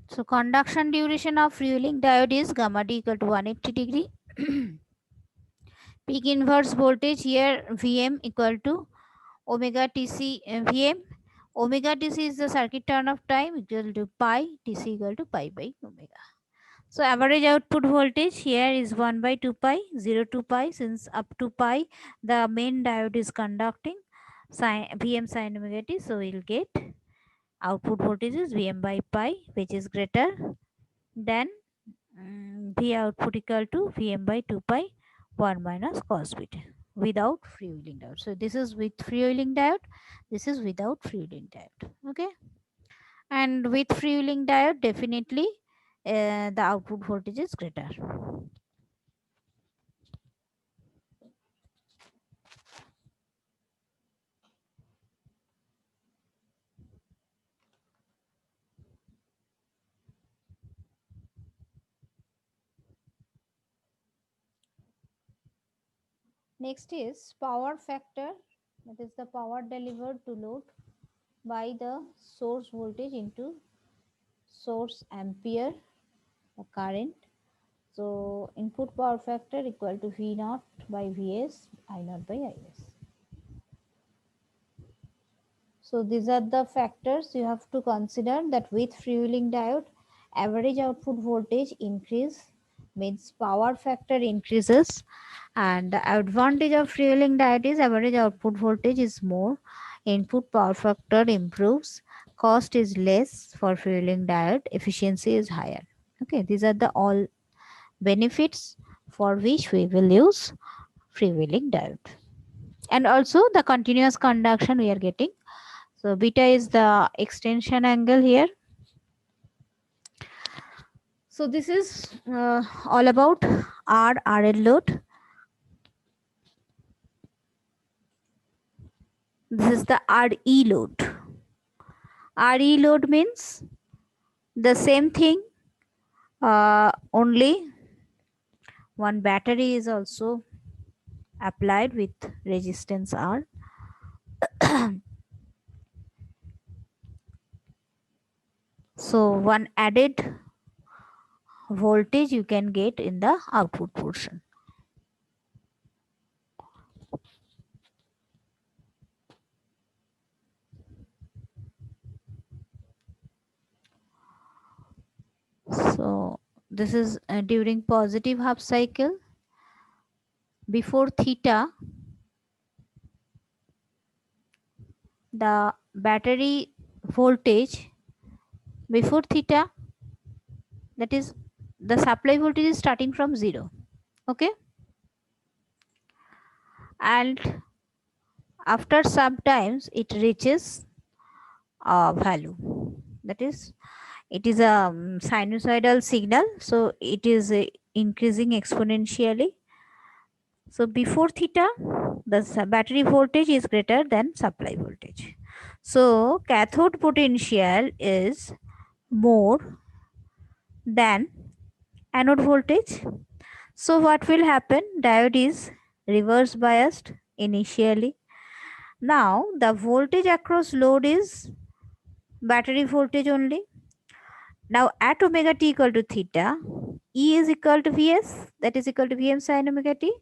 So conduction duration of freewheeling diode is gamma d equal to 180 degree. Peak inverse voltage here Vm equal to omega Tc Vm. Omega Tc is the circuit turn of time equal to pi, Tc equal to pi by omega. So average output voltage here is 1 by 2 pi, 0 to pi. Since up to pi, the main diode is conducting Vm sin omega t. So we'll get output voltage is Vm by pi, which is greater than V output equal to Vm by 2 pi 1 minus cos beta without freewheeling diode. So this is with freewheeling diode. This is without freewheeling diode. Okay. And with freewheeling diode, definitely the output voltage is greater. Next is power factor, that is the power delivered to load by the source voltage into source ampere, the current. So input power factor equal to V naught by Vs, I naught by Is. So these are the factors you have to consider, that with freewheeling diode, average output voltage increase means power factor increases, and the advantage of freewheeling diode is average output voltage is more, input power factor improves, cost is less for freewheeling diode, efficiency is higher. Okay, these are the all benefits for which we will use freewheeling diode. And also the continuous conduction we are getting. So beta is the extension angle here. So this is all about RL load. This is the RE load. RE load means the same thing, only one battery is also applied with resistance R. So one added voltage you can get in the output portion. So this is during positive half cycle. Before theta, the battery voltage before theta, that is the supply voltage is starting from 0. Okay, and after some times it reaches a value, that is it is a sinusoidal signal, so it is increasing exponentially. So before theta, the battery voltage is greater than supply voltage, so cathode potential is more than anode voltage. So what will happen? Diode is reverse biased initially. Now the voltage across load is battery voltage only. Now at omega t equal to theta, E is equal to Vs, that is equal to Vm sin omega t,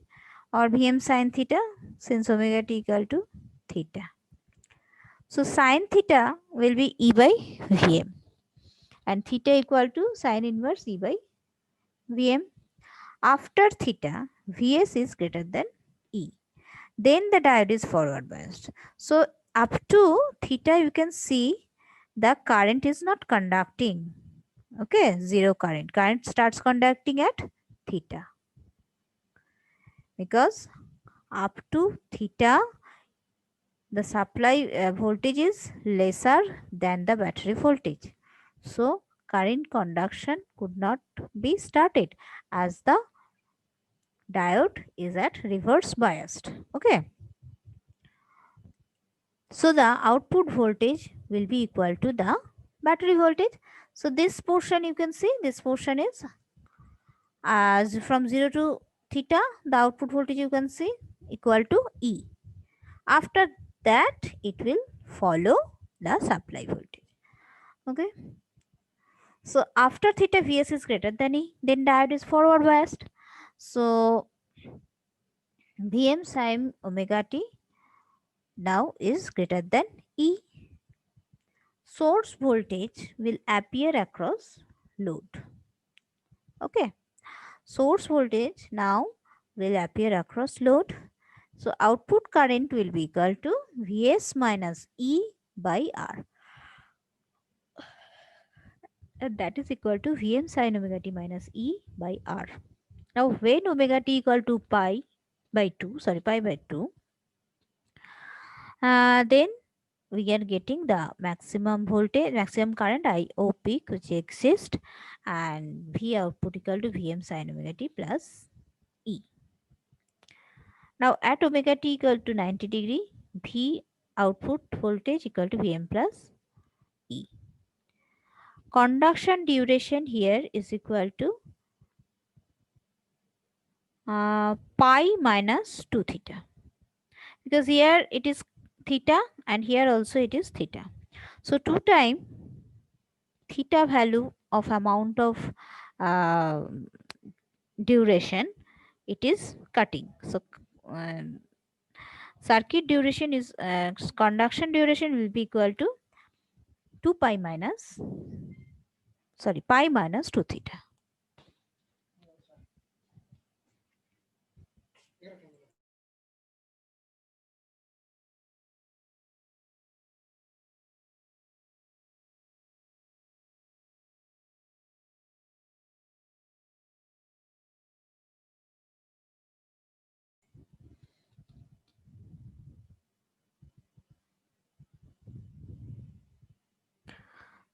or Vm sin theta, since omega t equal to theta. So sin theta will be E by Vm, and theta equal to sin inverse E by Vm. After theta, Vs is greater than E. Then the diode is forward biased. So up to theta, you can see the current is not conducting. Okay, zero current. Current starts conducting at theta, because up to theta, the supply voltage is lesser than the battery voltage. So current conduction could not be started as the diode is at reverse biased. Okay. So the output voltage will be equal to the battery voltage. So this portion you can see, this portion is as from 0 to theta, the output voltage you can see equal to E. After that, it will follow the supply voltage. Okay. So after theta Vs is greater than E, then diode is forward biased. So Vm sin omega t now is greater than E. Source voltage will appear across load. Okay. Source voltage now will appear across load. So output current will be equal to Vs minus E by R. And that is equal to Vm sin omega t minus E by R. Now when omega t equal to pi by 2, then we are getting the maximum voltage, maximum current IO peak which exists, and V output equal to Vm sin omega t plus E. Now at omega t equal to 90 degree, V output voltage equal to Vm plus E. Conduction duration here is equal to pi minus 2 theta, because here it is theta and here also it is theta. So 2 times theta value of amount of uh, duration, it is cutting. So um, circuit duration is conduction duration will be equal to 2 pi minus, sorry, pi minus 2 theta.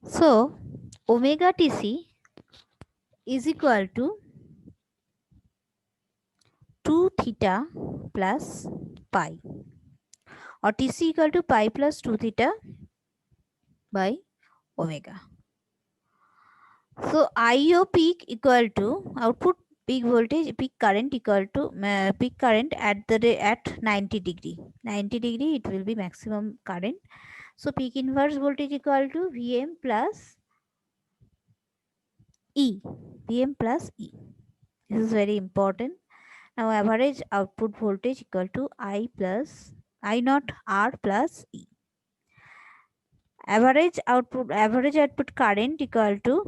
So omega tc is equal to 2 theta plus pi, or tc equal to pi plus 2 theta by omega. So IO peak equal to output peak voltage, peak current equal to peak current at at 90 degree. 90 degree it will be maximum current. So peak inverse voltage equal to Vm plus E. Vm plus E. This is very important. Now average output voltage equal to I naught R plus E. Average output current equal to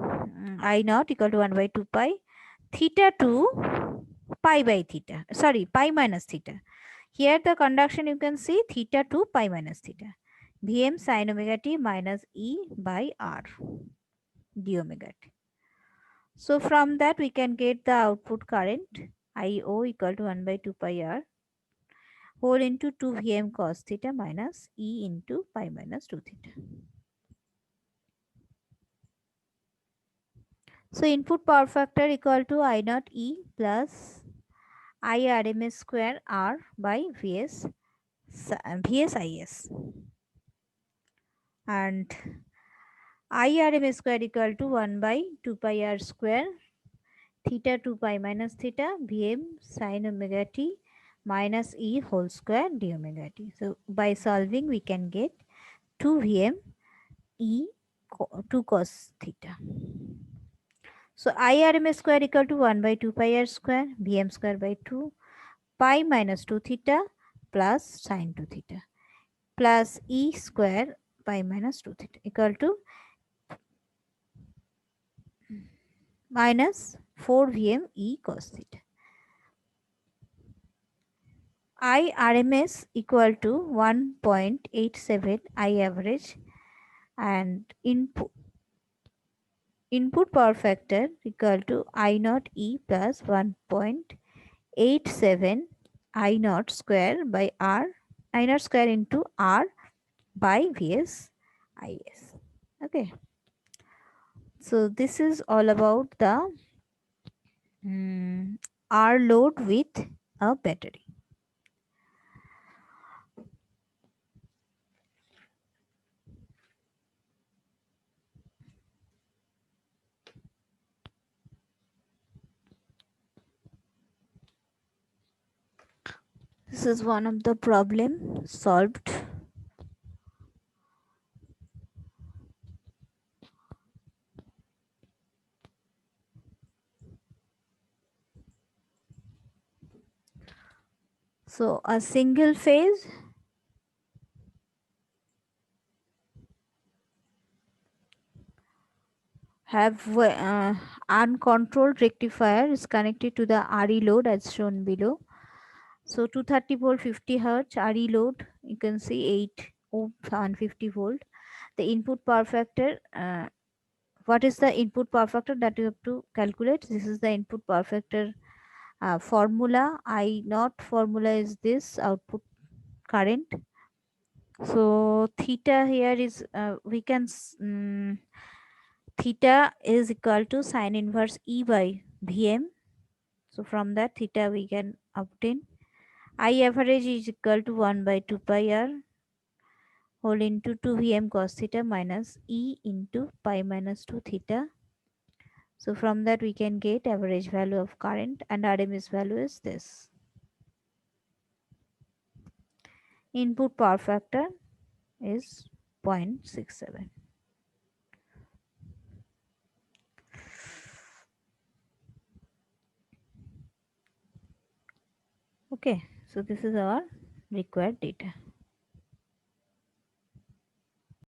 I naught equal to 1 by 2 pi theta to pi by theta, sorry, pi minus theta. Here the conduction you can see theta to pi minus theta. Vm sin omega t minus E by R d omega t. So from that we can get the output current IO equal to 1 by 2 pi R whole into 2 Vm cos theta minus E into pi minus 2 theta. So input power factor equal to I naught E plus I RMS square R by Vs IS, and I RMS square equal to 1 by 2 pi R square theta 2 pi minus theta Vm sin omega t minus E whole square d omega t. So by solving we can get 2 Vm E 2 cos theta. So I RMS square equal to 1 by 2 pi R square Vm square by 2 pi minus 2 theta plus sine 2 theta plus E square pi minus 2 theta equal to minus 4 Vm E cos theta. I RMS equal to 1.87 I average, and input power factor equal to I naught E plus 1.87 I naught square by R, I naught square into R by Vs IS. Okay. So this is all about the R load with a battery. This is one of the problem solved. So a single phase have uncontrolled rectifier is connected to the RE load as shown below. So 230 volt 50 hertz RE load, you can see 8 ohm and 50 volt. The input power factor, what is the input power factor that you have to calculate? This is the input power factor formula. I naught formula is this output current. So theta here is theta is equal to sine inverse E by Vm. So from that theta we can obtain I average is equal to 1 by 2 pi r whole into 2 Vm cos theta minus E into pi minus 2 theta. So from that we can get average value of current, and RMS value is this. Input power factor is 0.67. Okay, so this is our required data.